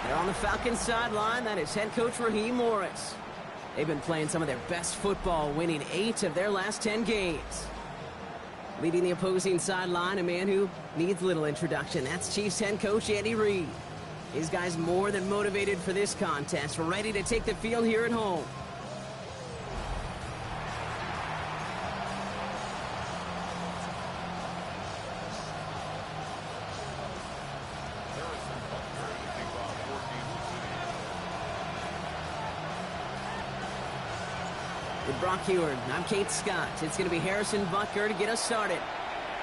They're on the Falcons sideline. That is head coach Raheem Morris. They've been playing some of their best football, winning 8 of their last 10 games. Leading the opposing sideline, a man who needs little introduction. That's Chiefs head coach Andy Reid. His guys more than motivated for this contest, ready to take the field here at home. With Brock Heward, I'm Kate Scott. It's going to be Harrison Butker to get us started.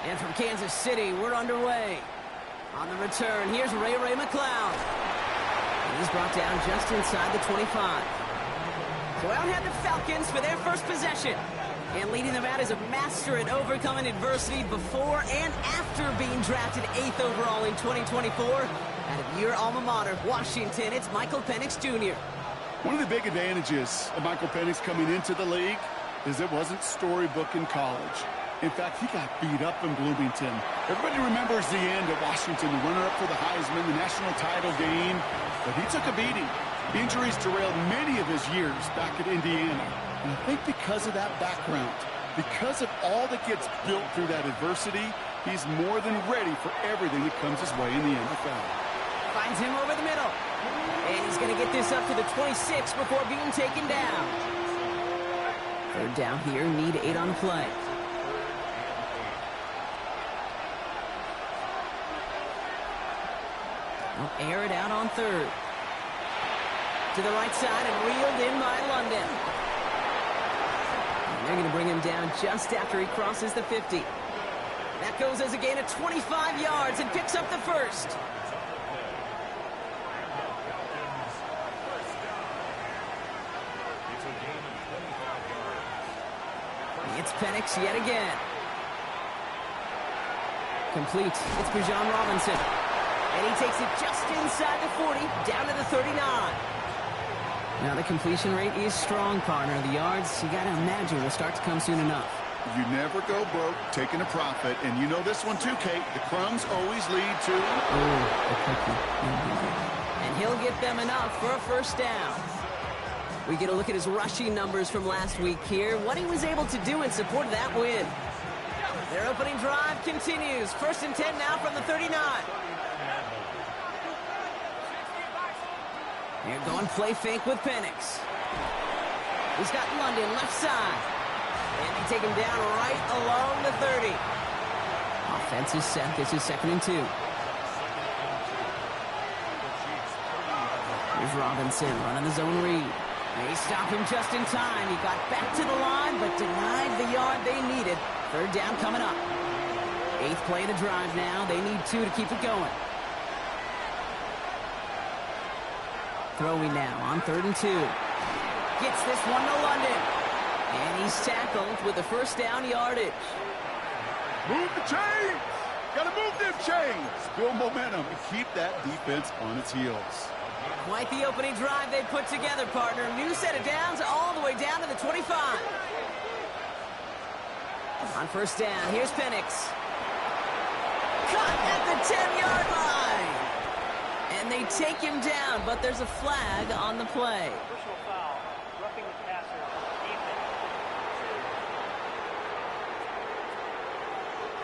And from Kansas City, we're underway. On the return, here's Ray McLeod. And he's brought down just inside the 25. So out had the Falcons for their first possession. And leading them out is a master at overcoming adversity before and after being drafted 8th overall in 2024. Out of your alma mater, Washington, it's Michael Penix Jr. One of the big advantages of Michael Penix coming into the league is it wasn't storybook in college. In fact, he got beat up in Bloomington. Everybody remembers the end at Washington, the runner-up for the Heisman, the national title game. But he took a beating. Injuries derailed many of his years back at Indiana. And I think because of that background, because of all that gets built through that adversity, he's more than ready for everything that comes his way in the NFL. Finds him over the middle. And he's going to get this up to the 26 before being taken down. Third down here, need 8 on the play. They'll air it out on third. To the right side and reeled in by London. And they're going to bring him down just after he crosses the 50. That goes as a gain of 25 yards and picks up the first. It's Penix yet again. Complete. It's Bijan Robinson. And he takes it just inside the 40, down to the 39. Now the completion rate is strong, partner. The yards, you got to imagine, will start to come soon enough. You never go broke taking a profit. And you know this one too, Kate. The crumbs always lead to... And he'll get them enough for a first down. We get a look at his rushing numbers from last week here. What he was able to do in support of that win. Their opening drive continues. 1st and 10 now from the 39. They're going play fake with Penix. He's got London left side. And they take him down right along the 30. Offense is set. This is 2nd and 2. Here's Robinson running the zone read. They stop him just in time. He got back to the line, but denied the yard they needed. 3rd down coming up. 8th play of the drive now. They need 2 to keep it going. Throwing now on 3rd and 2. Gets this one to London. And he's tackled with the first down yardage. Move the chains! Gotta move them chains! Build momentum and keep that defense on its heels. Quite the opening drive they put together, partner. New set of downs all the way down to the 25. On 1st down, here's Penix. Caught at the 10-yard line. And they take him down, but there's a flag on the play. Personal foul, roughing the passer, defense.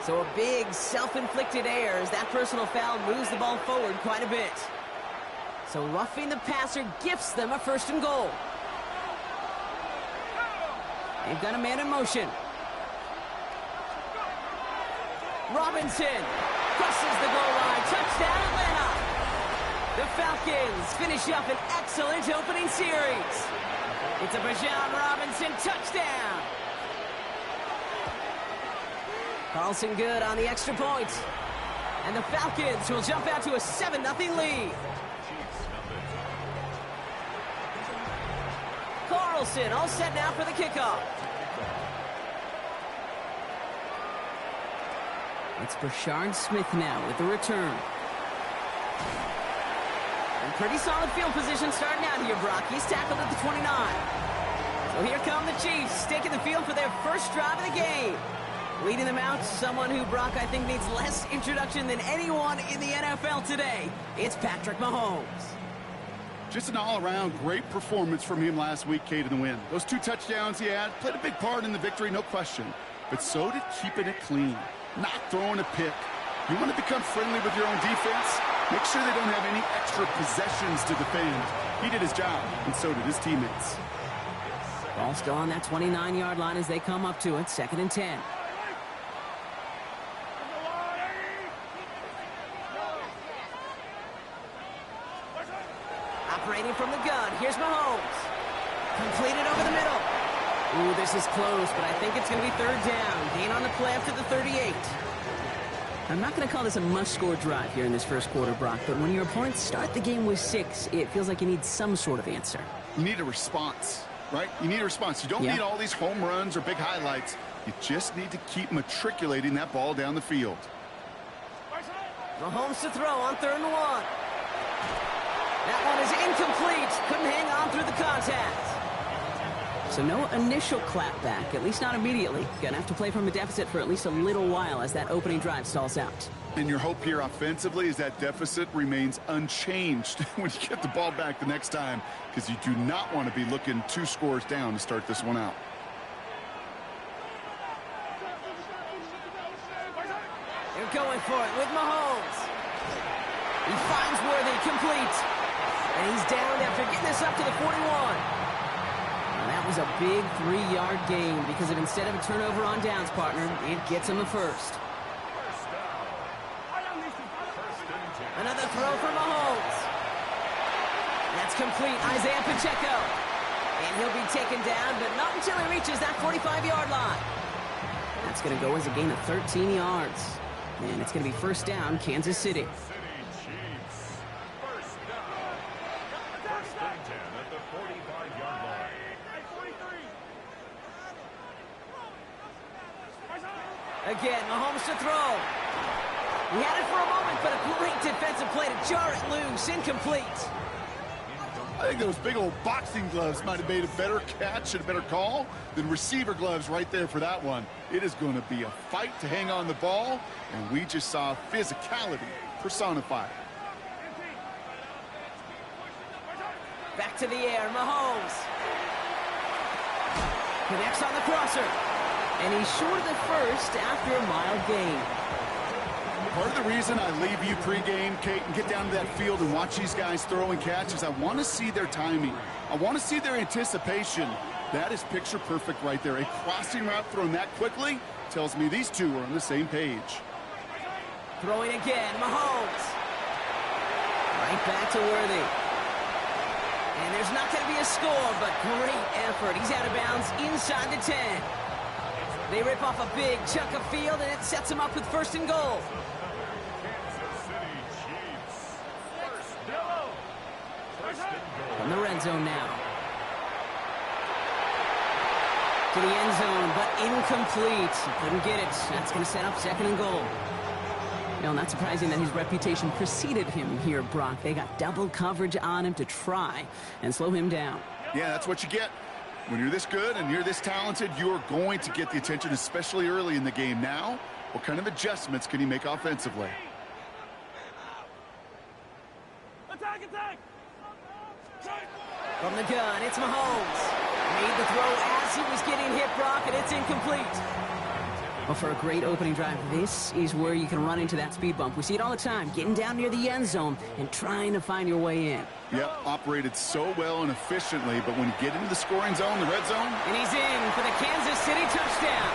So a big self-inflicted error as that personal foul moves the ball forward quite a bit. So roughing the passer gifts them a 1st and goal. They've got a man in motion. Robinson crosses the goal line. Touchdown, Atlanta. The Falcons finish up an excellent opening series. It's a Bijan Robinson touchdown. Carlson good on the extra point. And the Falcons will jump out to a 7-0 lead. Carlson all set now for the kickoff. It's Brashard Smith now with the return. And pretty solid field position starting out here, Brock. He's tackled at the 29. So here come the Chiefs, taking the field for their first drive of the game. Leading them out, someone who, Brock, I think needs less introduction than anyone in the NFL today. It's Patrick Mahomes. Just an all-around great performance from him last week, Kate, in the win. Those 2 touchdowns he had played a big part in the victory, no question. But so did keeping it clean, not throwing a pick. You want to become friendly with your own defense? Make sure they don't have any extra possessions to defend. He did his job, and so did his teammates. Ball still on that 29-yard line as they come up to it, 2nd and 10. Operating from the gun, here's Mahomes. Completed over the middle. Ooh, this is close, but I think it's going to be 3rd down. Gain on the play up to the 38. I'm not going to call this a must-score drive here in this first quarter, Brock, but when your opponents start the game with 6, it feels like you need some sort of answer. You need a response, right? You need a response. You don't need all these home runs or big highlights. You just need to keep matriculating that ball down the field. Mahomes to throw on 3rd and 1. That one is incomplete. Couldn't hang on through the contact. So no initial clapback, at least not immediately. Gonna have to play from a deficit for at least a little while as that opening drive stalls out. And your hope here offensively is that deficit remains unchanged when you get the ball back the next time, because you do not want to be looking 2 scores down to start this one out. They're going for it with Mahomes. He finds Worthy, complete. And he's down after getting this up to the 41. And that was a big 3-yard gain because instead of a turnover on downs, partner, it gets him the first. Another throw for Mahomes. That's complete. Isaiah Pacheco. And he'll be taken down, but not until he reaches that 45-yard line. That's going to go as a gain of 13 yards. And it's going to be 1st down, Kansas City. Again, Mahomes to throw. He had it for a moment, but a great defensive play to jar it loose. Incomplete. I think those big old boxing gloves might have made a better catch and a better call than receiver gloves right there for that one. It is going to be a fight to hang on the ball, and we just saw physicality personified. Back to the air, Mahomes. Connects on the crosser. And he's short of the first after a mild gain. Part of the reason I leave you pregame, Kate, and get down to that field and watch these guys throw and catch is I want to see their timing. I want to see their anticipation. That is picture perfect right there. A crossing route thrown that quickly tells me these two are on the same page. Throwing again, Mahomes. Right back to Worthy. And there's not going to be a score, but great effort. He's out of bounds inside the 10. They rip off a big chunk of field, and it sets him up with 1st and goal. From the red zone now. To the end zone, but incomplete. Couldn't get it. That's going to set up 2nd and goal. You know, not surprising that his reputation preceded him here, Brock. They got double coverage on him to try and slow him down. Yeah, that's what you get. When you're this good and you're this talented, you're going to get the attention, especially early in the game. Now, what kind of adjustments can he make offensively? Attack, attack! From the gun, it's Mahomes. Made the throw as he was getting hit, Brock, and it's incomplete. Well, for a great opening drive, this is where you can run into that speed bump. We see it all the time, getting down near the end zone and trying to find your way in. Yep, operated so well and efficiently, but when you get into the scoring zone, the red zone... And he's in for the Kansas City touchdown.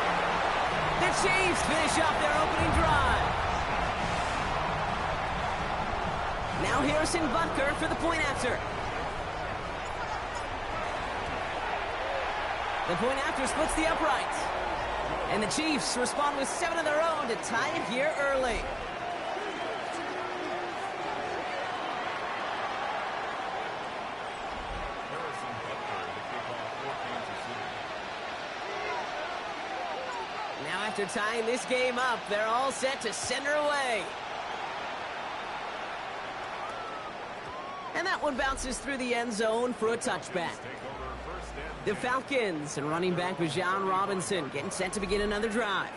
The Chiefs finish off their opening drive. Now Harrison Butker for the point after. The point after splits the uprights. And the Chiefs respond with 7 of their own to tie it here early. Now after tying this game up, they're all set to send her away. And that one bounces through the end zone for a touchback. The Falcons and running back Bijan Robinson getting set to begin another drive.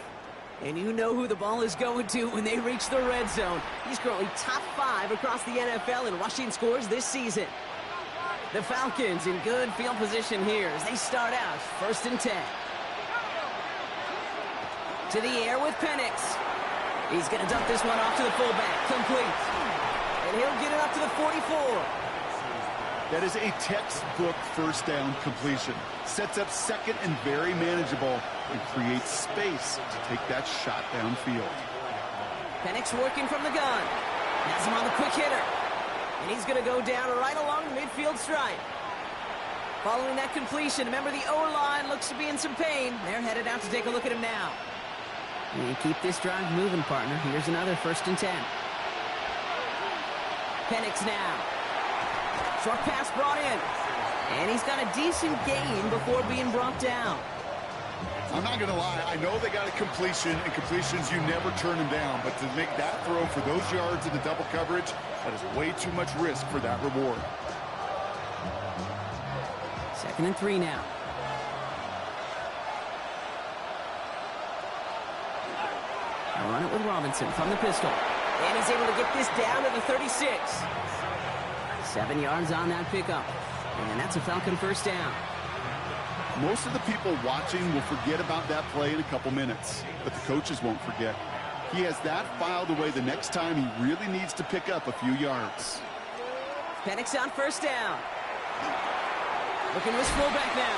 And you know who the ball is going to when they reach the red zone. He's currently top 5 across the NFL in rushing scores this season. The Falcons in good field position here as they start out 1st and 10. To the air with Penix. He's going to dump this one off to the fullback. Complete. And he'll get it up to the 44. That is a textbook first down completion. Sets up second and very manageable and creates space to take that shot downfield. Penix working from the gun. Has him on the quick hitter. And he's going to go down right along the midfield stripe. Following that completion, remember the O-line looks to be in some pain. They're headed out to take a look at him now. And keep this drive moving, partner. Here's another 1st and 10. Penix now. Short pass brought in. And he's got a decent gain before being brought down. I'm not going to lie. I know they got a completion, and completions, you never turn them down. But to make that throw for those yards in the double coverage, that is way too much risk for that reward. 2nd and 3 now. I'll run it with Robinson from the pistol. And he's able to get this down to the 36. 7 yards on that pickup. And that's a Falcon 1st down. Most of the people watching will forget about that play in a couple minutes, but the coaches won't forget. He has that filed away the next time he really needs to pick up a few yards. Penix on 1st down. Looking to his fullback now.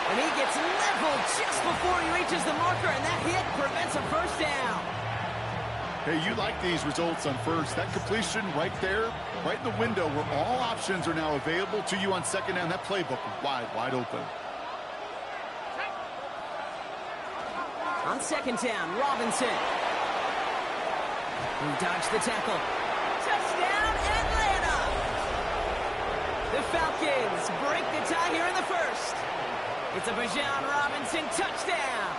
And he gets leveled just before he reaches the marker, and that hit prevents a 1st down. Hey, you like these results on first. That completion right there, right in the window where all options are now available to you on 2nd down. That playbook wide open. On 2nd down, Robinson. He dodged the tackle. Touchdown, Atlanta! The Falcons break the tie here in the 1st. It's a Bijan Robinson touchdown.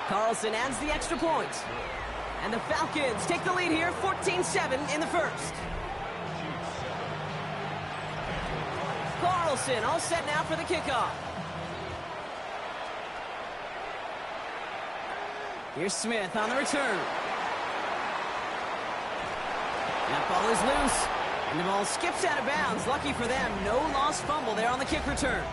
Carlson adds the extra point. And the Falcons take the lead here, 14-7 in the 1st. Carlson all set now for the kickoff. Here's Smith on the return. That ball is loose. And the ball skips out of bounds. Lucky for them, no lost fumble there on the kick return.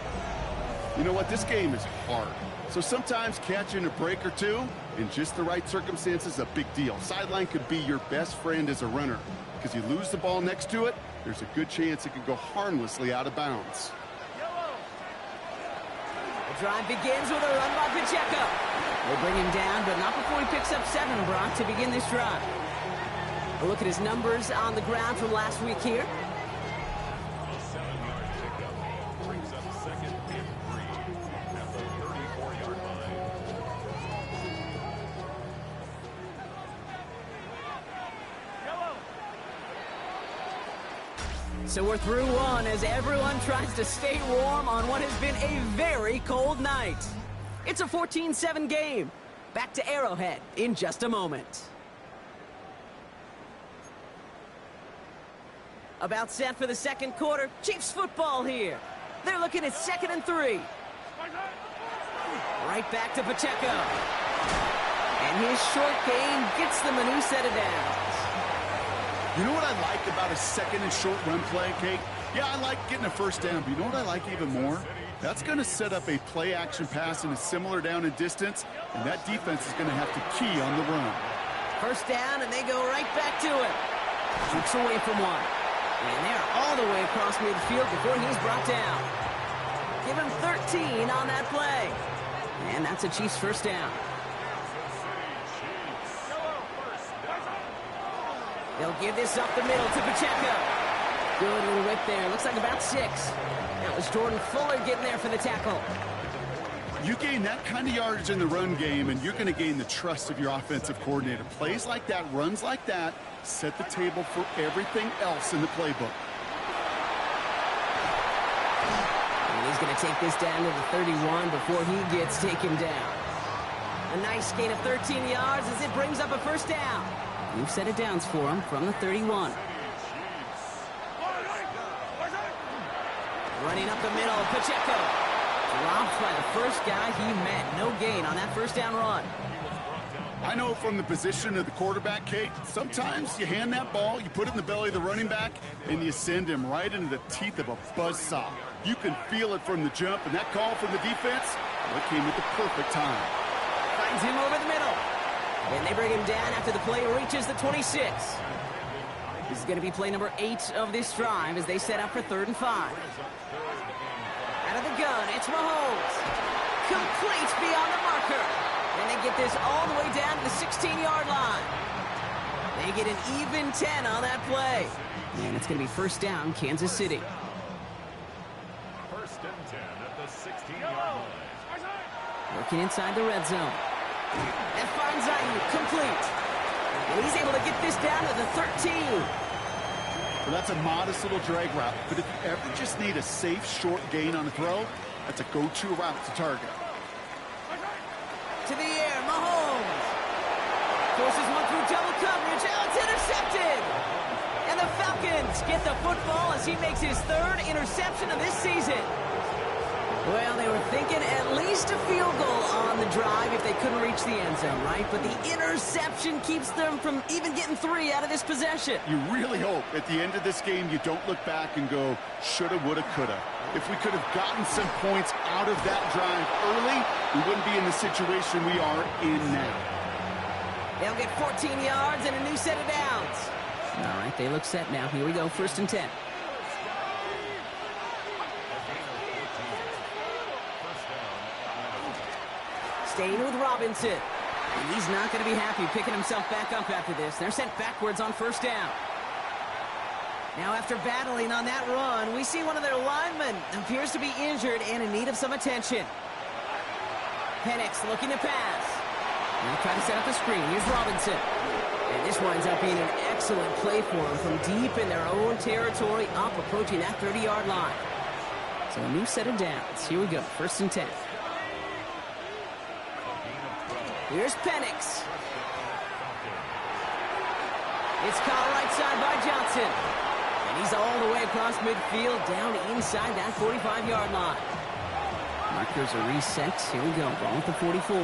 You know what? This game is hard. So sometimes catching a break or two in just the right circumstances is a big deal. Sideline could be your best friend as a runner because you lose the ball next to it, there's a good chance it could go harmlessly out of bounds. The drive begins with a run by Pacheco. They'll bring him down, but not before he picks up 7, Brock, to begin this drive. A look at his numbers on the ground from last week here. So we're through one as everyone tries to stay warm on what has been a very cold night. It's a 14-7 game. Back to Arrowhead in just a moment. About set for the 2nd quarter. Chiefs football here. They're looking at 2nd and 3. Right back to Pacheco. And his short gain gets them a new set of downs. You know what I like about a 2nd and short run play, Kate? Yeah, I like getting a 1st down, but you know what I like even more? That's going to set up a play-action pass in a similar down and distance, and that defense is going to have to key on the run. 1st down, and they go right back to it. Kicks away from one. And they're all the way across midfield before he's brought down. Give him 13 on that play. And that's a Chiefs 1st down. They'll give this up the middle to Pacheco. Good little whip there. Looks like about 6. That was Jordan Fuller getting there for the tackle. You gain that kind of yardage in the run game, and you're going to gain the trust of your offensive coordinator. Plays like that, runs like that, set the table for everything else in the playbook. And he's going to take this down to the 31 before he gets taken down. A nice gain of 13 yards as it brings up a 1st down. New set of downs for him from the 31. Running up the middle, Pacheco. Dropped by the first guy he met. No gain on that 1st down run. I know from the position of the quarterback, Kate, sometimes you hand that ball, you put it in the belly of the running back, and you send him right into the teeth of a buzzsaw. You can feel it from the jump, and that call from the defense, well, it came at the perfect time. Finds him over the middle. And they bring him down after the play reaches the 26. This is going to be play number 8 of this drive as they set up for 3rd and 5. Out of the gun, it's Mahomes. Complete beyond the marker. And they get this all the way down to the 16-yard line. They get an even 10 on that play. And it's going to be 1st down, Kansas City. 1st and 10 at the 16-yard line. Working inside the red zone. And finds Ayuk complete. And he's able to get this down to the 13. Well, that's a modest little drag route, but if you ever just need a safe, short gain on a throw, that's a go-to route to target. To the air, Mahomes. Forces one through double coverage. Oh, it's intercepted. And the Falcons get the football as he makes his 3rd interception of this season. Well, they were thinking at least a field goal on the drive if they couldn't reach the end zone, right? But the interception keeps them from even getting 3 out of this possession. You really hope at the end of this game you don't look back and go, shoulda, woulda, coulda. If we could have gotten some points out of that drive early, we wouldn't be in the situation we are in now. They'll get 14 yards and a new set of downs. All right, they look set now. Here we go, 1st and 10. Staying with Robinson. And he's not going to be happy picking himself back up after this. They're sent backwards on 1st down. Now, after battling on that run, we see one of their linemen appears to be injured and in need of some attention. Penix looking to pass. Now trying to set up the screen. Here's Robinson. And this winds up being an excellent play for them from deep in their own territory, up approaching that 30-yard line. So a new set of downs. Here we go, 1st and 10. Here's Penix. It's caught right side by Johnson. And he's all the way across midfield, down inside that 45-yard line. Markers are reset. Here we go, ball at the 44.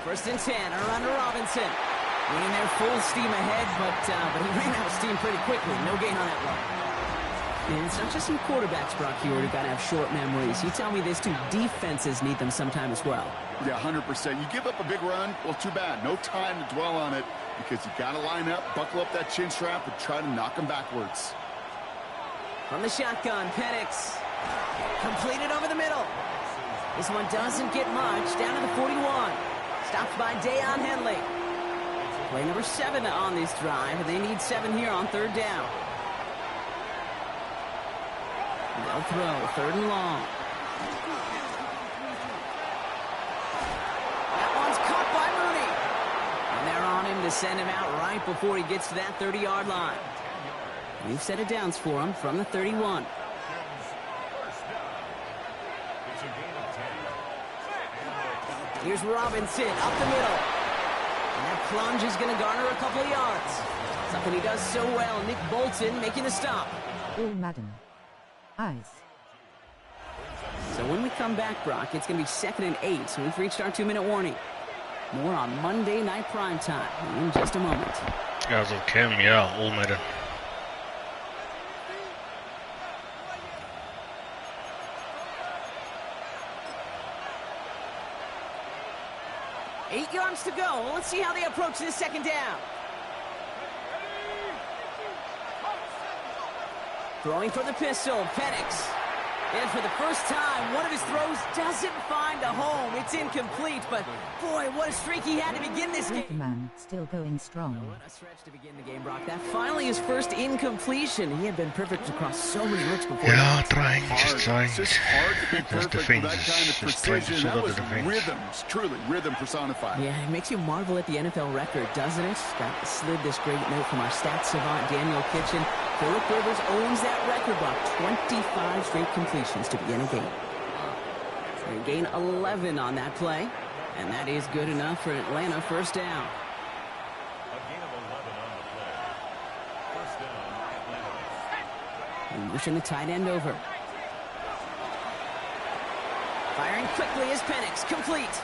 First and 10, around to Robinson. Winning there full steam ahead, but he ran out of steam pretty quickly. No gain on that run. And it's not just some quarterbacks, Brock, here who got to have short memories. You tell me this too, defenses need them sometime as well. Yeah, 100%. You give up a big run, well, too bad. No time to dwell on it because you got to line up, buckle up that chin strap, and try to knock them backwards. From the shotgun, Penix. Completed over the middle. This one doesn't get much. Down to the 41. Stopped by Deion Henley. Play number 7 on this drive, and they need 7 here on 3rd down. They'll throw, 3rd and long. That one's caught by Mooney. And they're on him to send him out right before he gets to that 30-yard line. We've set it downs for him from the 31. Here's Robinson up the middle. And that plunge is going to garner a couple of yards. Something he does so well. Nick Bolton making the stop. All Madden. Eyes. So when we come back, Brock, it's going to be 2nd and 8. So we've reached our 2-minute warning. More on Monday Night Primetime in just a moment. As of Kim, yeah, all Madden. Eight yards to go. Let's see how they approach this 2nd down. Throwing for the pistol, Penix. And for the first time, one of his throws doesn't find a home. It's incomplete, but boy, what a streak he had to begin this game. Man, still going strong. What a stretch to begin the game, Brock. That finally his first incompletion. He had been perfect across so many looks before. Yeah, trying, just trying. It's just hard to be That's perfect with that kind of precision. That was rhythm, truly rhythm personified. Yeah, it makes you marvel at the NFL record, doesn't it? Got slid this great note from our stats savant, Daniel Kitchen. Phillip Rivers owns that record, Brock. 25 straight completions to begin a game. They gain 11 on that play, and that is good enough for Atlanta. 1st down. And pushing the tight end over. Firing quickly is Penix, complete.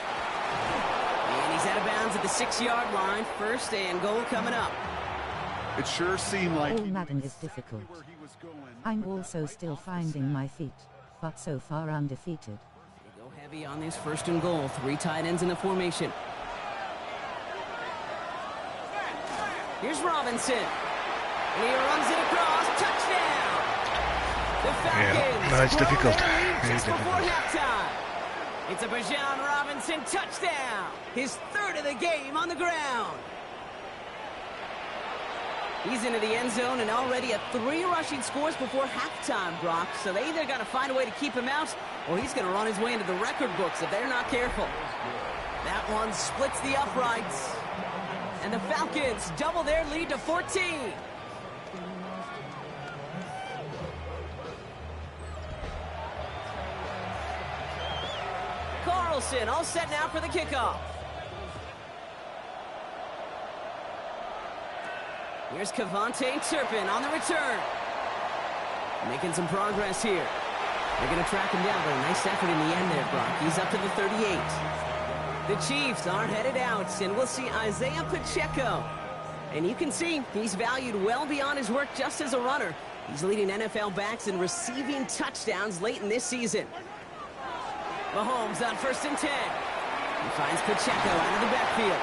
And he's out of bounds at the 6-yard line. First and goal coming up. It sure seemed like All Madden is difficult. where he was going. I'm also still finding my feet, but so far undefeated. They go heavy on this first and goal. 3 tight ends in the formation. Here's Robinson. And he runs it across. Touchdown! The Falcons. No, it's difficult. grow their lead Very just before difficult. halftime. It's a Bijan Robinson touchdown. His 3rd of the game on the ground. He's into the end zone and already at 3 rushing scores before halftime, Brock. So they either got to find a way to keep him out or he's going to run his way into the record books if they're not careful. That one splits the uprights. And the Falcons double their lead to 14. Carlson all set now for the kickoff. Here's Kevontae Turpin on the return. Making some progress here. They're going to track him down, but a nice effort in the end there, Brock. He's up to the 38. The Chiefs are headed out, and we'll see Isaiah Pacheco. And you can see he's valued well beyond his work just as a runner. He's leading NFL backs in receiving touchdowns late in this season. Mahomes on 1st and 10. He finds Pacheco out of the backfield.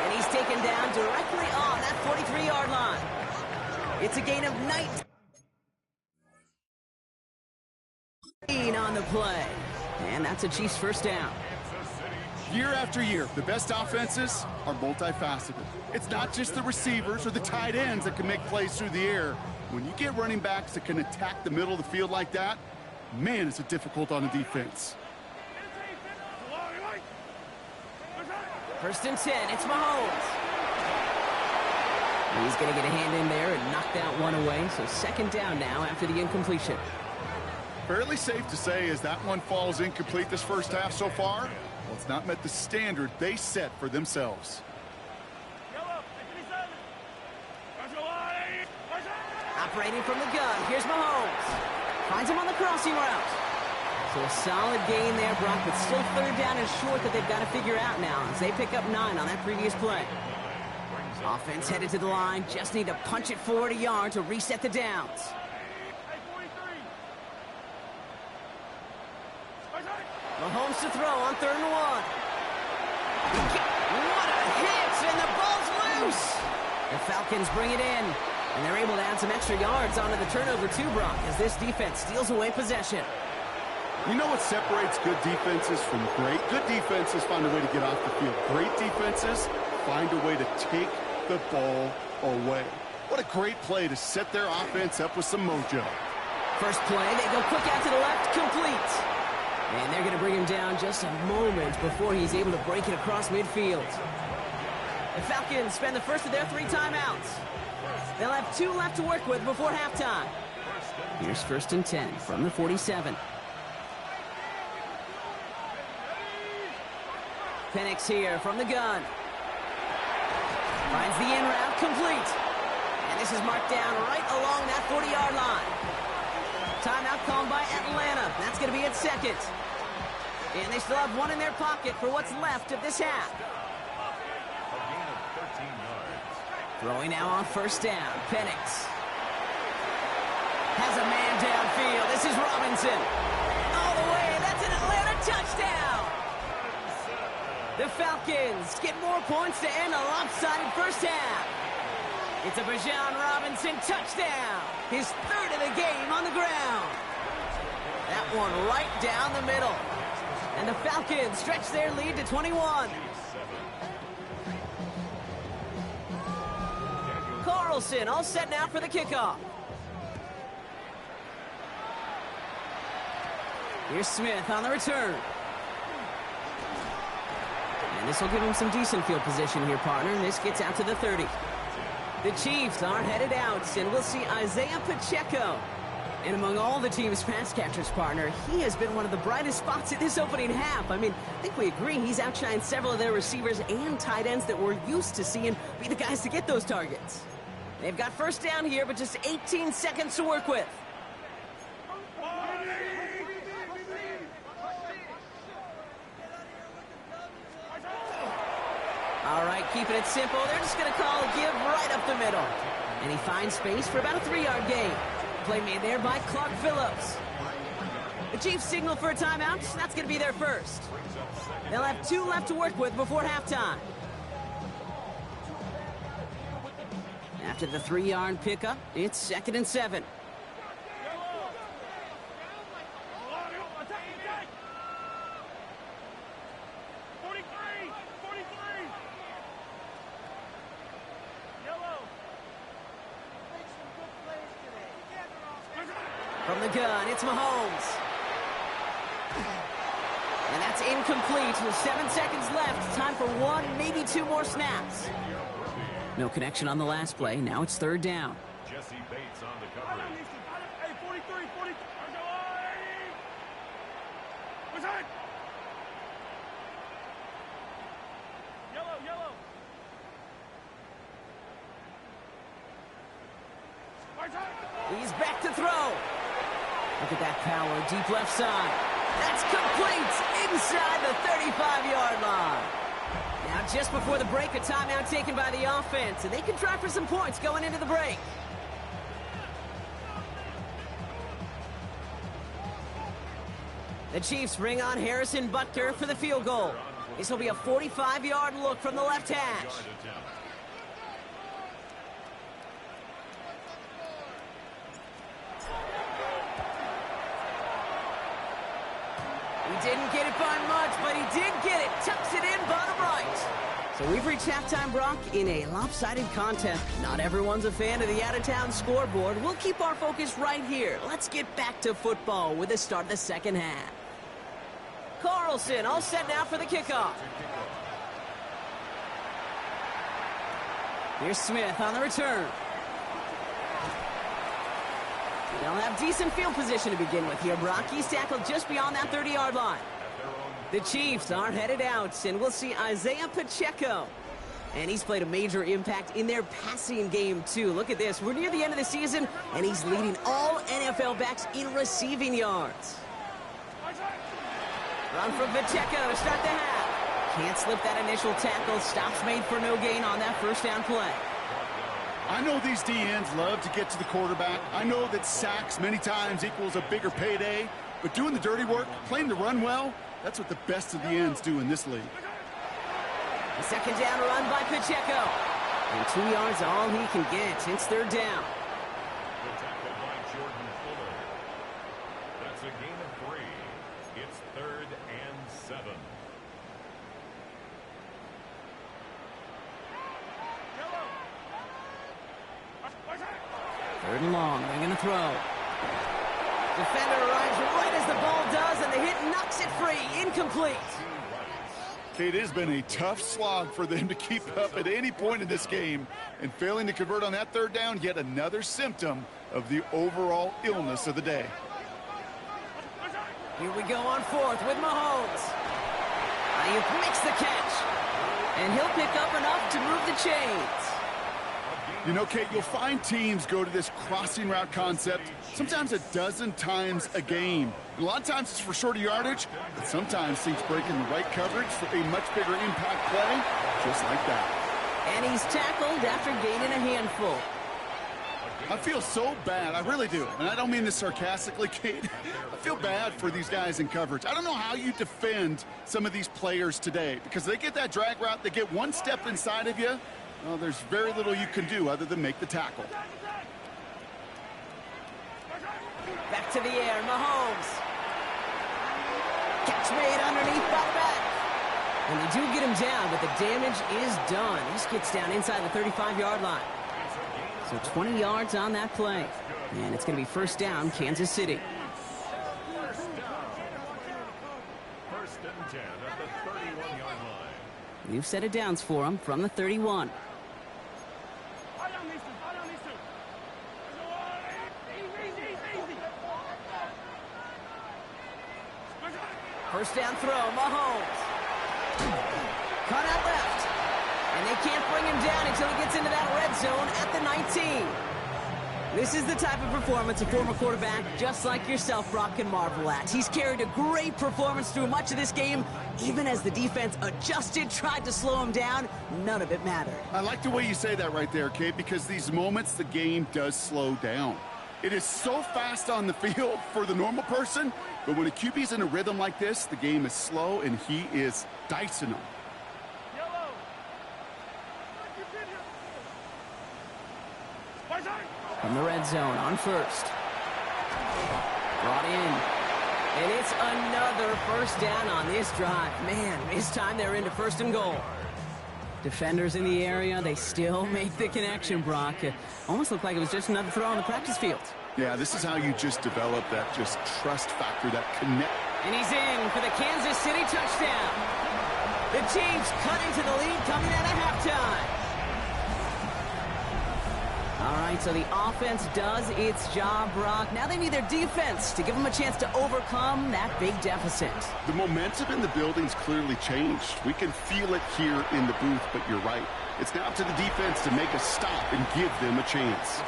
And he's taken down directly on that 43-yard line. It's a gain of 19 on the play. And that's a Chiefs first down. Year after year, the best offenses are multifaceted. It's not just the receivers or the tight ends that can make plays through the air. When you get running backs that can attack the middle of the field like that, man, is it difficult on a defense. 1st and 10, it's Mahomes. He's going to get a hand in there and knock that one away. So 2nd down now after the incompletion. Fairly safe to say as that one falls incomplete this first half so far, well, it's not met the standard they set for themselves. Operating from the gun, here's Mahomes. Finds him on the crossing route. So a solid gain there, Brock, but still 3rd down and short that they've got to figure out now as they pick up 9 on that previous play. Offense headed to the line, just need to punch it forward a yard to reset the downs. Mahomes to throw on 3rd and 1. What a hit, and the ball's loose. The Falcons bring it in, and they're able to add some extra yards onto the turnover too, Brock, as this defense steals away possession. You know what separates good defenses from great? Good defenses find a way to get off the field. Great defenses find a way to take the ball away. What a great play to set their offense up with some mojo. First play, they go quick out to the left, complete. And they're going to bring him down just a moment before he's able to break it across midfield. The Falcons spend the first of their 3 timeouts. They'll have 2 left to work with before halftime. Here's 1st and 10 from the 47. Penix here from the gun. Finds the in route, complete. And this is marked down right along that 40-yard line. Timeout called by Atlanta. That's going to be its 2nd. And they still have 1 in their pocket for what's left of this half. Throwing now on 1st down. Penix has a man downfield. This is Robinson. All the way. That's an Atlanta touchdown. The Falcons get more points to end a lopsided first half. It's a Bijan Robinson touchdown. His 3rd of the game on the ground. That one right down the middle. And the Falcons stretch their lead to 21. Carlson all set now for the kickoff. Here's Smith on the return. And this will give him some decent field position here, partner. And this gets out to the 30. The Chiefs are headed out, and we'll see Isaiah Pacheco. And among all the team's pass catchers, partner, he has been one of the brightest spots in this opening half. I mean, I think we agree he's outshined several of their receivers and tight ends that we're used to seeing be the guys to get those targets. They've got 1st down here, but just 18 seconds to work with. All right, keeping it simple. They're just going to call a give right up the middle. And he finds space for about a 3-yard gain. Play made there by Clark Phillips. The Chiefs signal for a timeout. That's going to be their first. They'll have 2 left to work with before halftime. After the 3-yard pickup, it's 2nd and 7. From the gun, it's Mahomes. And that's incomplete with 7 seconds left. Time for 1, maybe 2 more snaps. No connection on the last play. Now it's 3rd down. Jesse Bates on the coverage. Hey, 43, 43. What's that? Yellow. He's back to throw. Look at that power, deep left side. That's complete inside the 35-yard line. Now, just before the break, a timeout taken by the offense, and they can try for some points going into the break. The Chiefs bring on Harrison Butker for the field goal. This will be a 45-yard look from the left hash. He didn't get it by much, but he did get it. Tucks it in bottom right. So we've reached halftime, Brock, in a lopsided contest. Not everyone's a fan of the out-of-town scoreboard. We'll keep our focus right here. Let's get back to football with the start of the second half. Carlson all set now for the kickoff. Here's Smith on the return. They'll have decent field position to begin with here, Brock. He's tackled just beyond that 30-yard line. The Chiefs are headed out, and we'll see Isaiah Pacheco. And he's played a major impact in their passing game, too. Look at this. We're near the end of the season, and he's leading all NFL backs in receiving yards. Run from Pacheco to start the half. Can't slip that initial tackle. Stops made for no gain on that first down play. I know these DNs love to get to the quarterback. I know that sacks many times equals a bigger payday. But doing the dirty work, playing the run well, that's what the best of the ends do in this league. The second down run by Pacheco. And 2 yards all he can get. It's 3rd down. The tackle by Jordan Fuller. That's a gain of 3. It's 3rd and 7. Third and long. They're going to throw. Defender arrives right as the ball does, and the hit knocks it free. Incomplete. It has been a tough slog for them to keep up at any point in this game, and failing to convert on that 3rd down, yet another symptom of the overall illness of the day. Here we go on 4th with Mahomes. Ayuk makes the catch, and he'll pick up enough to move the chains. You know, Kate, you'll find teams go to this crossing route concept sometimes a dozen times a game. A lot of times it's for shorter yardage, but sometimes things break in the right coverage for a much bigger impact play, just like that. And he's tackled after gaining a handful. I feel so bad, I really do. And I don't mean this sarcastically, Kate. I feel bad for these guys in coverage. I don't know how you defend some of these players today, because they get that drag route, they get one step inside of you. Well, there's very little you can do other than make the tackle. Back to the air, Mahomes. Catch made underneath by the back. And they do get him down, but the damage is done. This gets down inside the 35-yard line. So 20 yards on that play. And it's going to be 1st down, Kansas City. 1st and 10 at the 31-yard line. New set of downs for him from the 31. First down throw, Mahomes. Cut out left. And they can't bring him down until he gets into that red zone at the 19. This is the type of performance a former quarterback just like yourself, Brock, can marvel at. He's carried a great performance through much of this game. Even as the defense adjusted, tried to slow him down, none of it mattered. I like the way you say that right there, Kate, because these moments the game does slow down. It is so fast on the field for the normal person, but when a QB's in a rhythm like this, the game is slow and he is dicing them. From the red zone on first. Brought in. And it's another first down on this drive. Man, this time they're into first and goal. Defenders in the area, they still make the connection, Brock. It almost looked like it was just another throw on the practice field. Yeah, this is how you just develop that just trust factor, that connect. And he's in for the Kansas City touchdown. The Chiefs cut into the lead coming out of halftime. All right, so the offense does its job, Brock. Now they need their defense to give them a chance to overcome that big deficit. The momentum in the building's clearly changed. We can feel it here in the booth, but you're right. It's now up to the defense to make a stop and give them a chance.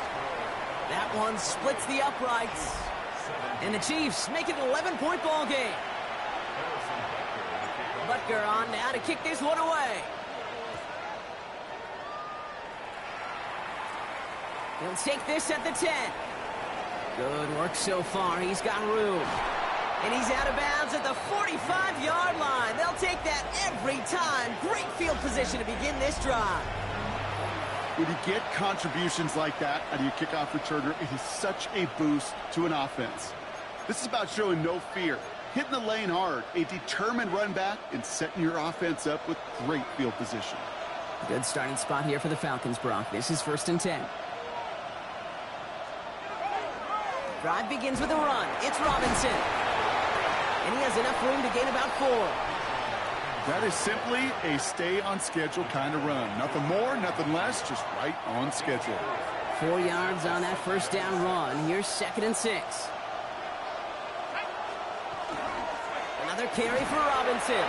That one splits the uprights. And the Chiefs make it an 11-point ball game. Butker on now to kick this one away. He'll take this at the 10. Good work so far. He's got room. And he's out of bounds at the 45-yard line. They'll take that every time. Great field position to begin this drive. When you get contributions like that out of your kickoff returner, it is such a boost to an offense. This is about showing no fear, hitting the lane hard, a determined run back, and setting your offense up with great field position. Good starting spot here for the Falcons, Brock. This is 1st and 10. Drive begins with a run. It's Robinson. And he has enough room to gain about 4. That is simply a stay-on-schedule kind of run. Nothing more, nothing less, just right on schedule. 4 yards on that first down run. Here's 2nd and 6. Another carry for Robinson.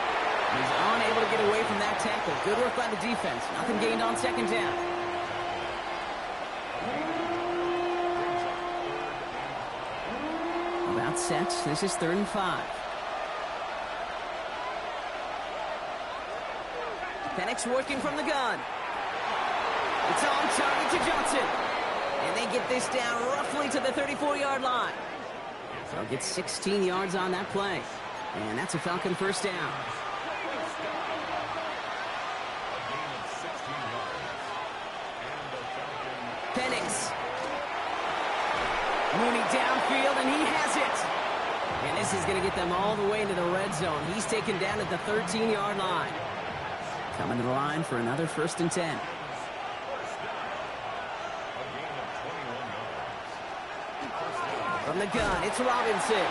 He's unable to get away from that tackle. Good work by the defense. Nothing gained on 2nd down. About set. This is 3rd and 5. Penix working from the gun. It's on target to Johnson. And they get this down roughly to the 34-yard line. They'll get 16 yards on that play. And that's a Falcon first down. Penix. Mooney downfield, and he has it. And this is going to get them all the way into the red zone. He's taken down at the 13-yard line. Coming to the line for another 1st and 10. From the gun, it's Robinson.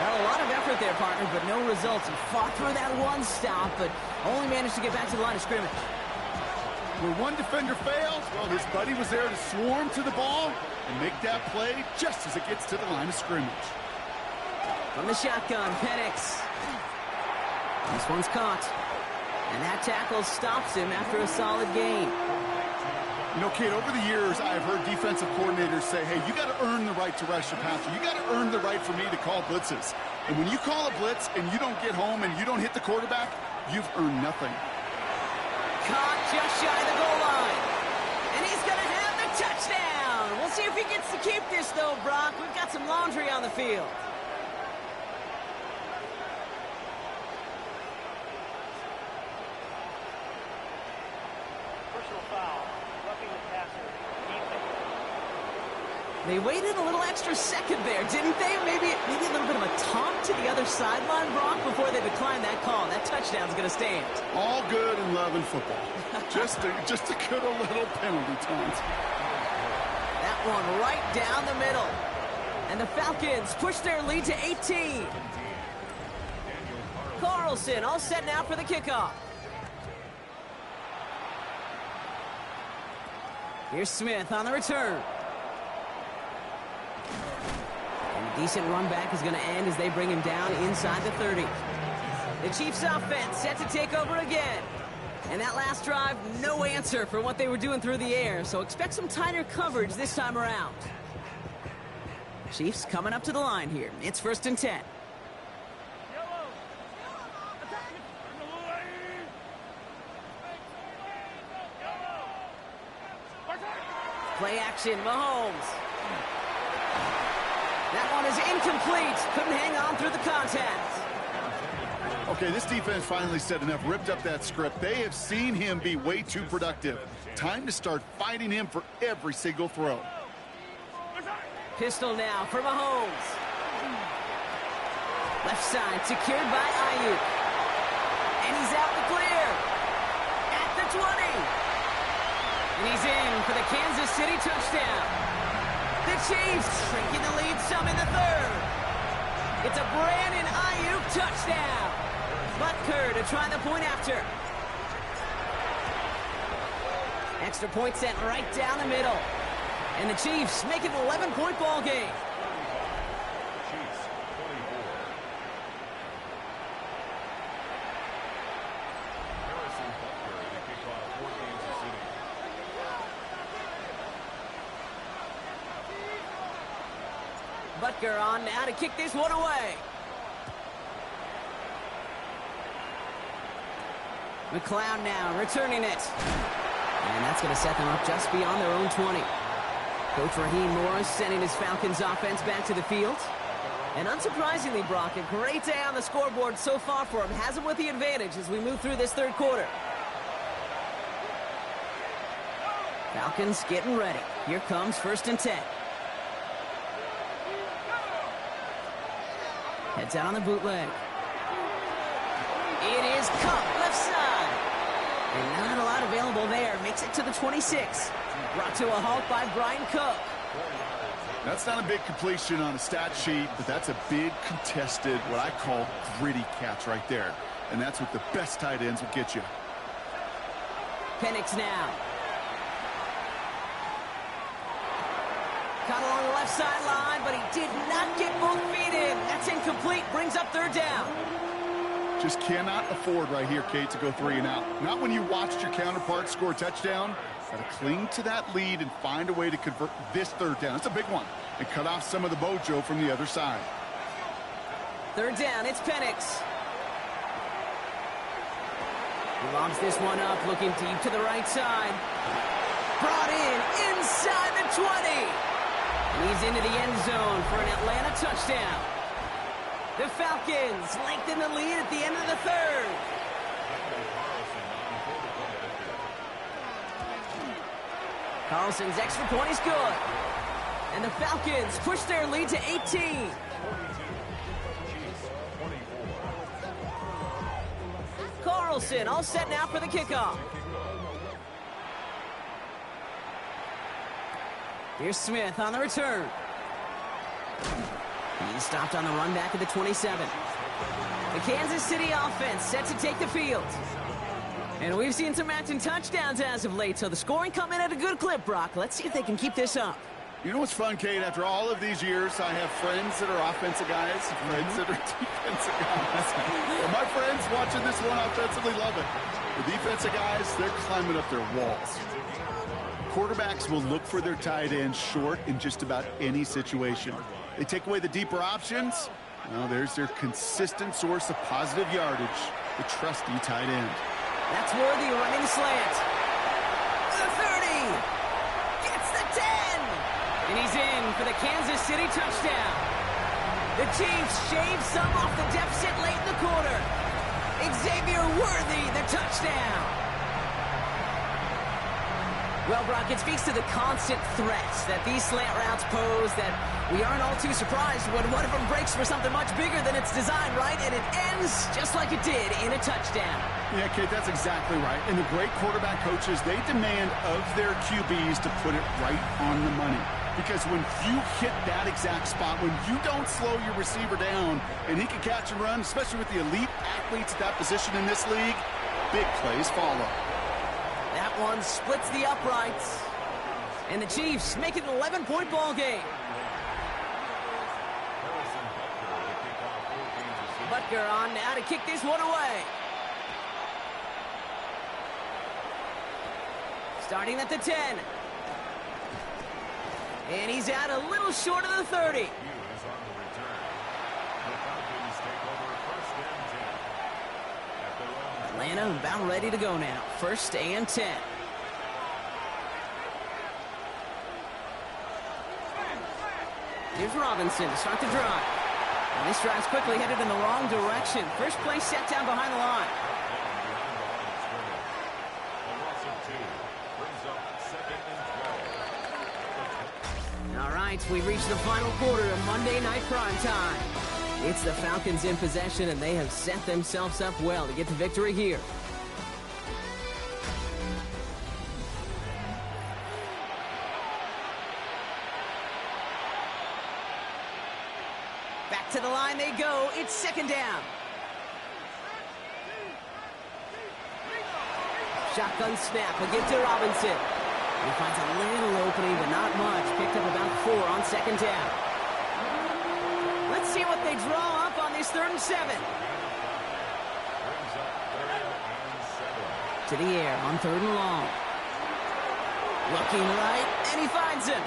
Well, a lot of effort there, partner, but no results. He fought through that one stop, but only managed to get back to the line of scrimmage. When one defender fails, well, his buddy was there to swarm to the ball and make that play just as it gets to the line of scrimmage. From the shotgun, Penix. This one's caught. And that tackle stops him after a solid gain. You know, Kate, over the years, I've heard defensive coordinators say, hey, you got to earn the right to rush your passer. You got to earn the right for me to call blitzes. And when you call a blitz and you don't get home and you don't hit the quarterback, you've earned nothing. Caught just shy of the goal line. And he's going to have the touchdown. We'll see if he gets to keep this, though, Brock. We've got some laundry on the field. They waited a little extra second there, didn't they? Maybe a little bit of a taunt to the other sideline, Brock, before they declined that call. That touchdown's going to stand. All good in love and football. just a good little penalty taunt. That one right down the middle. And the Falcons push their lead to 18. Carlson all set now for the kickoff. Here's Smith on the return. And a decent run back is going to end as they bring him down inside the 30. The Chiefs offense set to take over again. And that last drive, no answer for what they were doing through the air, so expect some tighter coverage this time around. Chiefs coming up to the line here. It's 1st and 10. Play action, Mahomes. That one is incomplete. Couldn't hang on through the contact. Okay, this defense finally said enough, ripped up that script. They have seen him be way too productive. Time to start fighting him for every single throw. Pistol now for Mahomes. Left side secured by Ayuk. And he's out the clear. At the 20. And he's in for the Kansas City touchdown. The Chiefs shrinking the lead some in the 3rd. It's a Brandon Ayuk touchdown. Butker to try the point after. Extra point sent right down the middle. And the Chiefs make it an 11-point ball game. Chiefs 24. Harrison Butker to kick off for Kansas City. Butker on now to kick this one away. McLeod now returning it. And that's going to set them up just beyond their own 20. Coach Raheem Morris sending his Falcons offense back to the field. And unsurprisingly, Brock, a great day on the scoreboard so far for him. Has him with the advantage as we move through this 3rd quarter. Falcons getting ready. Here comes 1st and 10. Heads out on the bootleg. It is Cup left side. And not a lot available there. Makes it to the 26. Brought to a halt by Brian Cook. That's not a big completion on a stat sheet, but that's a big contested, what I call gritty catch right there. And that's what the best tight ends will get you. Penix now. Caught along the left sideline, but he did not get both feet in. That's incomplete. Brings up 3rd down. Just cannot afford right here, Kate, to go 3 and out. Not when you watched your counterpart score a touchdown. Got to cling to that lead and find a way to convert this 3rd down. It's a big one. And cut off some of the mojo from the other side. 3rd down, it's Penix. He lobs this one up, looking deep to the right side. Brought in inside the 20. And he's into the end zone for an Atlanta touchdown. The Falcons lengthen the lead at the end of the 3rd. Carlson's extra point is good. And the Falcons push their lead to 18. Carlson all set now for the kickoff. Here's Smith on the return. He's stopped on the run back at the 27. The Kansas City offense set to take the field. And we've seen some matching touchdowns as of late, so the scoring coming at a good clip, Brock. Let's see if they can keep this up. You know what's fun, Kate? After all of these years, I have friends that are offensive guys, friends that are defensive guys. And my friends watching this one offensively love it. The defensive guys, they're climbing up their walls. Quarterbacks will look for their tight ends short in just about any situation. They take away the deeper options. Well, there's their consistent source of positive yardage, the trusty tight end. That's worthy running slant. The 30. Gets the 10. And he's in for the Kansas City touchdown. The Chiefs shave some off the deficit late in the quarter. Xavier Worthy, the touchdown. Well, Brock, it speaks to the constant threats that these slant routes pose that we aren't all too surprised when one of them breaks for something much bigger than its design, right? And it ends just like it did in a touchdown. Yeah, Kate, that's exactly right. And the great quarterback coaches, they demand of their QBs to put it right on the money. Because when you hit that exact spot, when you don't slow your receiver down and he can catch and run, especially with the elite athletes at that position in this league, big plays follow. That one splits the uprights. And the Chiefs make it an 11-point ball game. Butker on now to kick this one away. Starting at the 10. And he's out a little short of the 30. Hughes on the return. The Falcons take over first and 10. At their own Atlanta about ready to go now. First and 10. Here's Robinson to start the drive. And this drive's quickly headed in the wrong direction. First play set down behind the line. All right, we've reached the final quarter of Monday Night Prime Time. It's the Falcons in possession, and they have set themselves up well to get the victory here. Back to the line they go. It's second down. Shotgun snap. We'll get to Robinson. He finds a little opening, but not much. Picked up about 4 on second down. Let's see what they draw up on this 3rd and 7. To the air on 3rd and long. Looking right, and he finds him.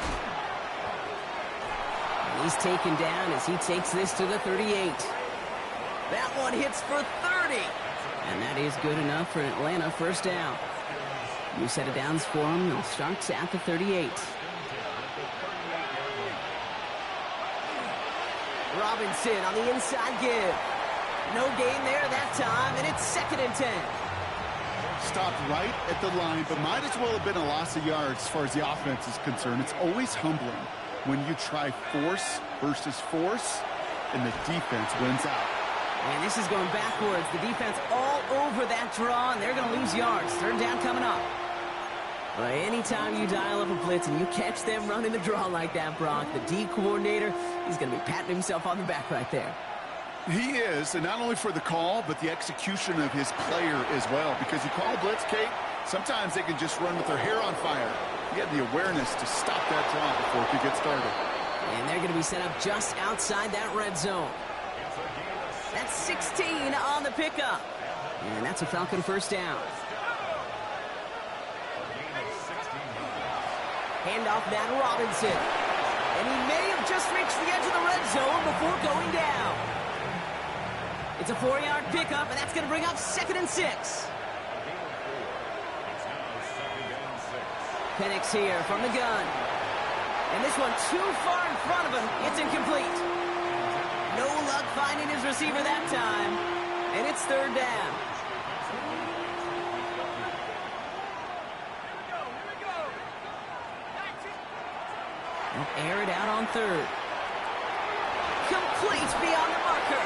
And he's taken down as he takes this to the 38. That one hits for 30. And that is good enough for Atlanta first down. New set of downs for him. They'll start at the 38. Robinson on the inside give. No gain there that time, and it's 2nd and 10. Stopped right at the line, but might as well have been a loss of yards as far as the offense is concerned. It's always humbling when you try force versus force, and the defense wins out. And this is going backwards. The defense all over that draw, and they're going to lose yards. 3rd down coming up. But anytime you dial up a blitz and you catch them running the draw like that, Brock, the D coordinator, he's going to be patting himself on the back right there. He is, and not only for the call, but the execution of his player as well. Because you call a blitz, Kate, sometimes they can just run with their hair on fire. He had the awareness to stop that draw before it could get started. And they're going to be set up just outside that red zone. That's 16 on the pickup. And that's a Falcon first down. Hand off that Robinson. And he may have just reached the edge of the red zone before going down. It's a 4-yard pickup, and that's going to bring up 2nd and 6. Penix here from the gun. And this one too far in front of him. It's incomplete. No luck finding his receiver that time. And it's 3rd down. They'll air it out on 3rd. Complete beyond the marker.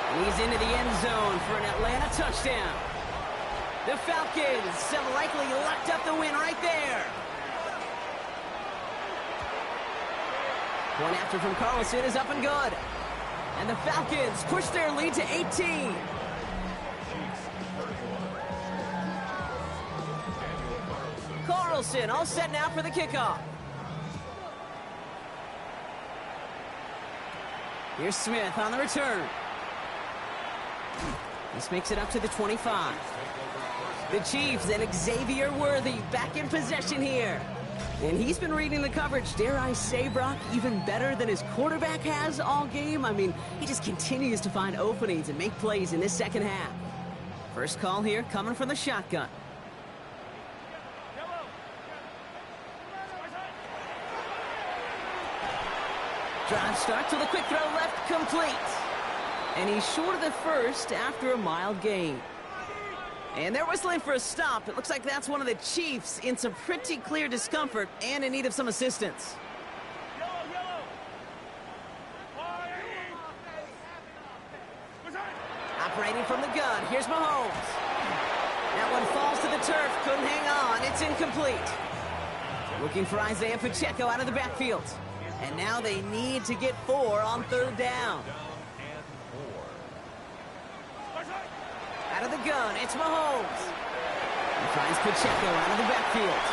And he's into the end zone for an Atlanta touchdown. The Falcons have likely locked up the win right there. Point after from Carlson is up and good. And the Falcons push their lead to 18. Carlson all set now for the kickoff. Here's Smith on the return. This makes it up to the 25. The Chiefs and Xavier Worthy back in possession here. And he's been reading the coverage, dare I say, Brock, even better than his quarterback has all game. I mean, he just continues to find openings and make plays in this second half. First call here coming from the shotgun. Drive starts with a quick throw left, complete. And he's short of the first after a mild gain. And they're whistling for a stop. It looks like that's one of the Chiefs in some pretty clear discomfort and in need of some assistance. Operating from the gun, here's Mahomes. That one falls to the turf, couldn't hang on, it's incomplete. Looking for Isaiah Pacheco out of the backfield. And now they need to get 4 on 3rd down. Out of the gun, it's Mahomes. He finds Pacheco out of the backfield.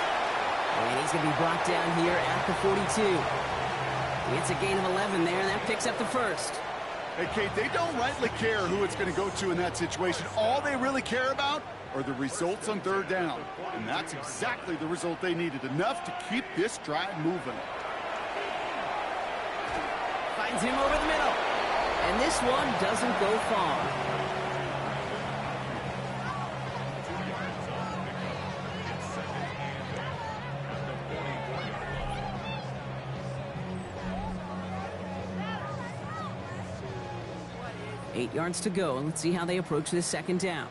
And he's going to be brought down here at the 42. He gets a gain of 11 there, and that picks up the first. Hey, Kate, they don't rightly care who it's going to go to in that situation. All they really care about are the results on third down. And that's exactly the result they needed. Enough to keep this drive moving. Finds him over the middle. And this one doesn't go far. Eight yards to go, and let's see how they approach this second down.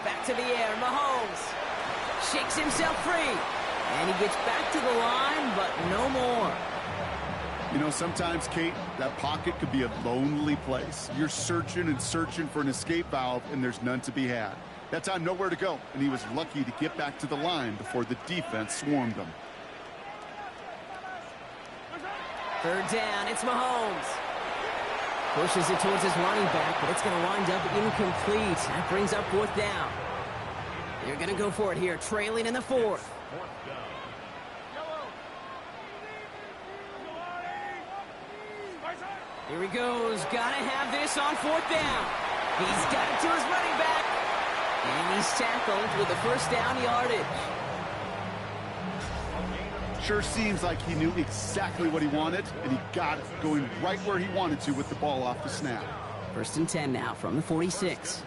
Back to the air, Mahomes shakes himself free, and he gets back to the line, but no more. You know, sometimes, Kate, that pocket could be a lonely place. You're searching and searching for an escape valve, and there's none to be had. That time, nowhere to go, and he was lucky to get back to the line before the defense swarmed him. Third down, it's Mahomes. Pushes it towards his running back, but it's going to wind up incomplete. That brings up fourth down. They're going to go for it here, trailing in the fourth. Here he goes. Got to have this on fourth down. He's got it to his running back. And he's tackled with the first down yardage. Sure seems like he knew exactly what he wanted, and he got it going right where he wanted to with the ball off the snap. First and 10 now from the 46.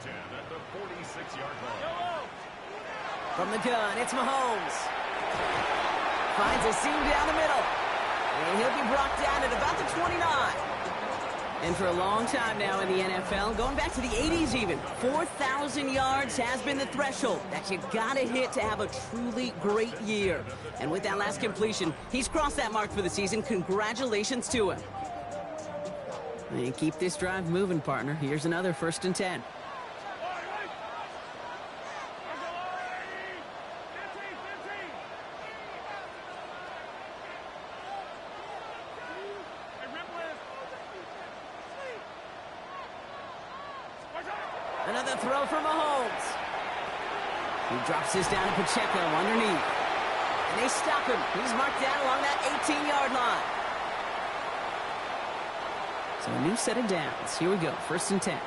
From the gun, it's Mahomes. Finds a seam down the middle. And he'll be brought down at about the 29. And for a long time now in the NFL, going back to the 80s even, 4,000 yards has been the threshold that you gotta hit to have a truly great year. And with that last completion, he's crossed that mark for the season. Congratulations to him. And keep this drive moving, partner. Here's another first and 10. Another throw for Mahomes. He drops this down to Pacheco underneath. And they stop him. He's marked down along that 18-yard line. So a new set of downs. Here we go. First and 10.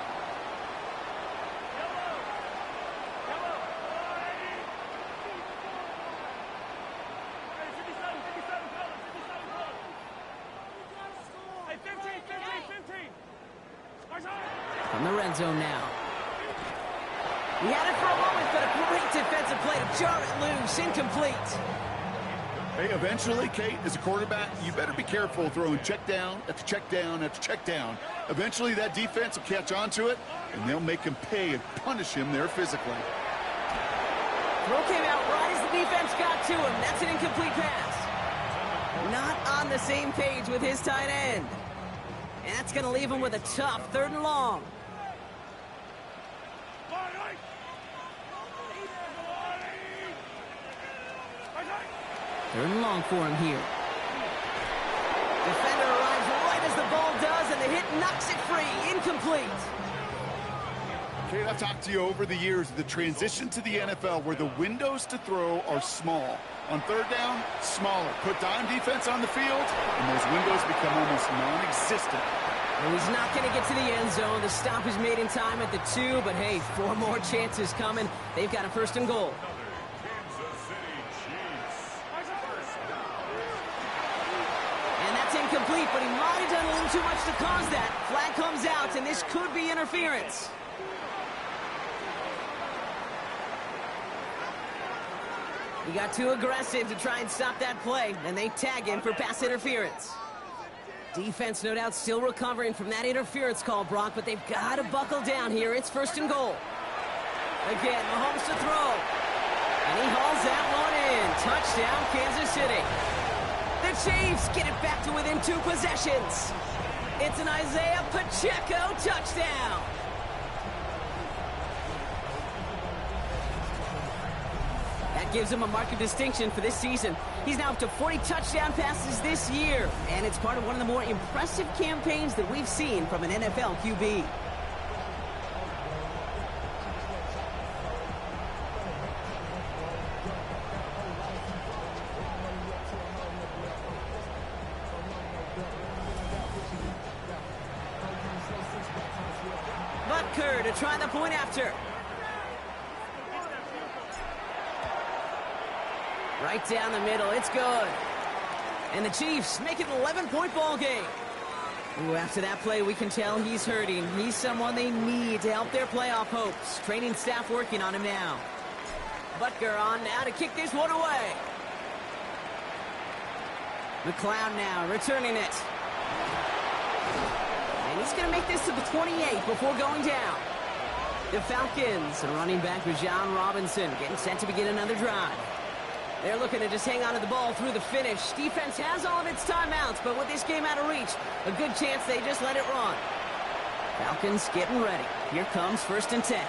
From the red zone now. He had it for a moment, but a great defensive play to jar it loose. Incomplete. Hey, eventually, Kate, as a quarterback, you better be careful throwing check down after check down after check down. Eventually, that defense will catch on to it, and they'll make him pay and punish him there physically. Throw came out right as the defense got to him. That's an incomplete pass. Not on the same page with his tight end. And that's going to leave him with a tough third and long. Third and long for him here. Defender arrives right as the ball does, and the hit knocks it free. Incomplete. Kate, I've talked to you over the years of the transition to the NFL where the windows to throw are small. On third down, smaller. Put dime defense on the field, and those windows become almost non-existent. Well, he's not going to get to the end zone. The stop is made in time at the 2, but hey, 4 more chances coming. They've got a first and goal. And that's incomplete, but he might have done a little too much to cause that. Flag comes out, and this could be interference. He got too aggressive to try and stop that play, and they tag him for pass interference. Defense, no doubt, still recovering from that interference call, Brock, but they've got to buckle down here. It's first and goal. Again, Mahomes to throw. And he hauls that one in. Touchdown, Kansas City. The Chiefs get it back to within 2 possessions. It's an Isaiah Pacheco touchdown. That gives him a mark of distinction for this season. He's now up to 40 touchdown passes this year, and it's part of one of the more impressive campaigns that we've seen from an NFL QB. to try the point after. Right down the middle. It's good. And the Chiefs make it an 11-point ball game. Ooh, after that play, we can tell he's hurting. He's someone they need to help their playoff hopes. Training staff working on him now. Butker on now to kick this one away. McLeod now returning it. And he's going to make this to the 28 before going down. The Falcons, and running back Rajon Robinson, getting set to begin another drive. They're looking to just hang on to the ball through the finish. Defense has all of its timeouts, but with this game out of reach, a good chance they just let it run. Falcons getting ready. Here comes 1st and 10.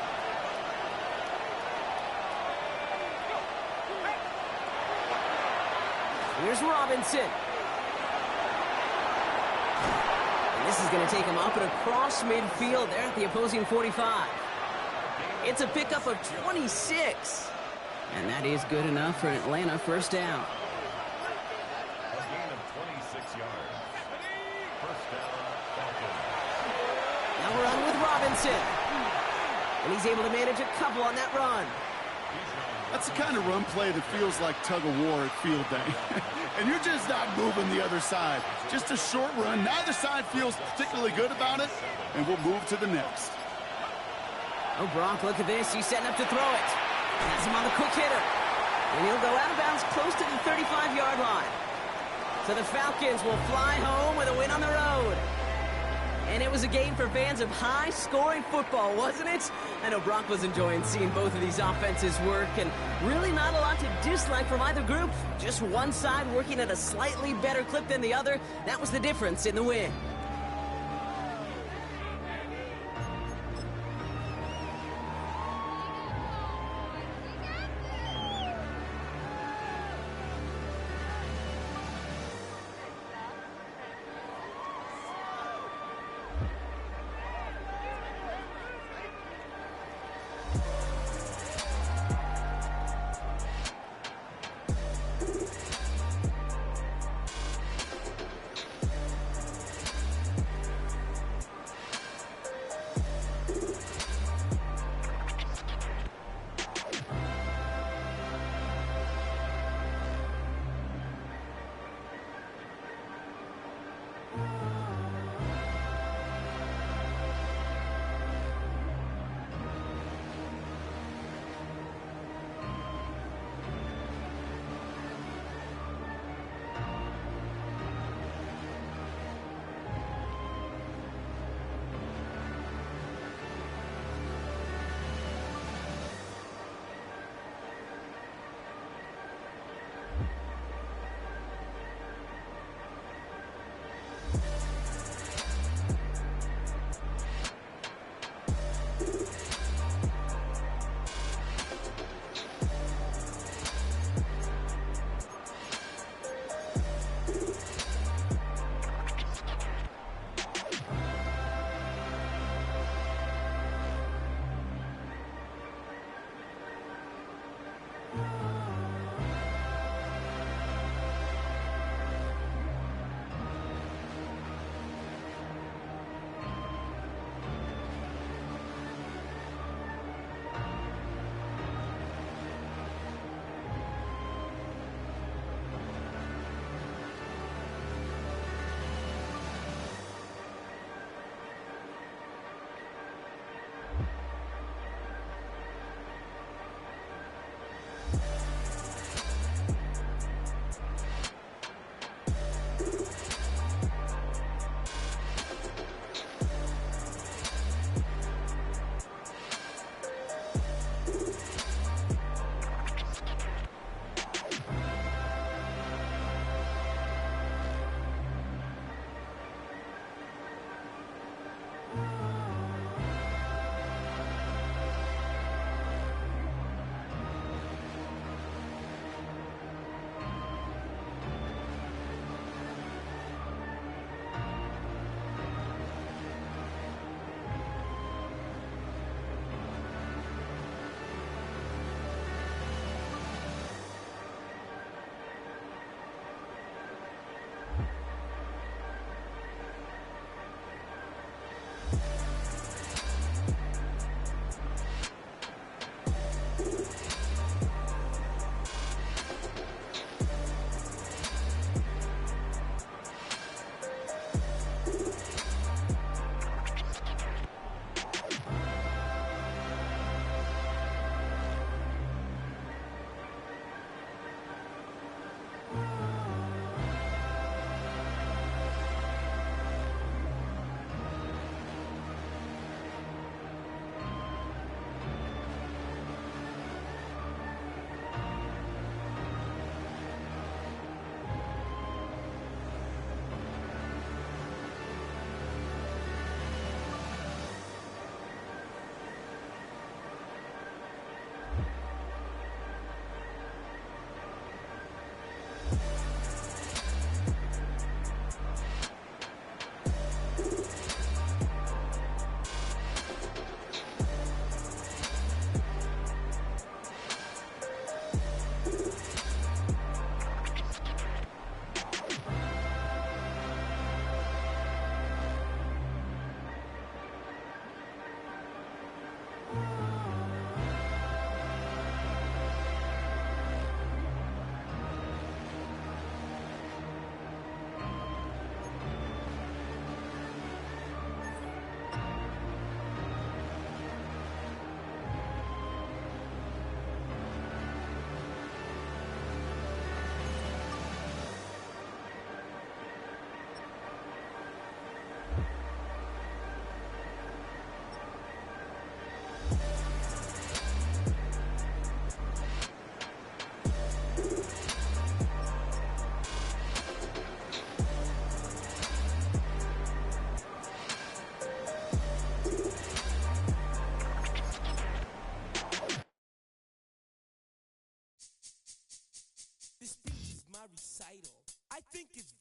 Here's Robinson. And this is going to take him up and across midfield there at the opposing 45. It's a pickup of 26. And that is good enough for Atlanta. 1st down. A gain of 26 yards. 1st down, Falcons. Now we're on with Robinson. And he's able to manage a couple on that run. That's the kind of run play that feels like tug-of-war at field day. And you're just not moving the other side. Just a short run. Neither side feels particularly good about it. And we'll move to the next. Oh, Brock, look at this. He's setting up to throw it. Has him on the quick hitter. And he'll go out of bounds close to the 35-yard line. So the Falcons will fly home with a win on the road. And it was a game for fans of high-scoring football, wasn't it? I know Brock was enjoying seeing both of these offenses work, and really not a lot to dislike from either group. Just one side working at a slightly better clip than the other. That was the difference in the win.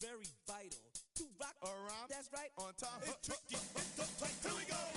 very vital to rock around. That's right. On time. It's tricky. It's the play. Here we go.